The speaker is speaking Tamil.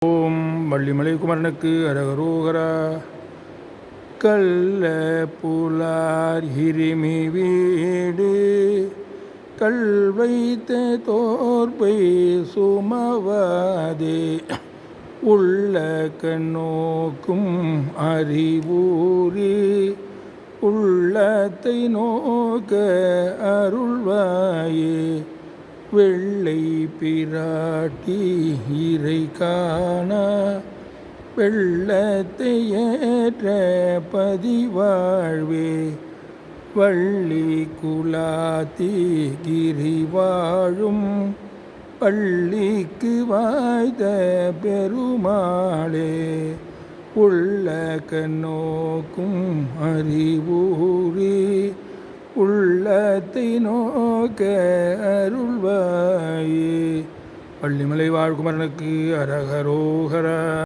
ஓம் வள்ளிமலை குமரனுக்கு அரகரோகரா. கள்ள புலார் இருமி வீடு கல் வைத்த தோற்பை சுமவாதே உள்ள கண்ணோக்கும் அறிவூரி உள்ளத்தை நோக்க அருள்வாயே. வெள்ளை பிராட்டி இறை காண வெள்ளத்தை ஏற்ற பதிவாழ்வே. வள்ளி குலாத்தி கிரி வாழும் பள்ளிக்கு வாய்த்த பெருமாளே. உள்ள கண்ணோக்கும் அறிவூரி உள்ளத்தை நோக்க அருள்வாயே. வள்ளிமலை வாழ்குமரனுக்கு அரகரோகரா.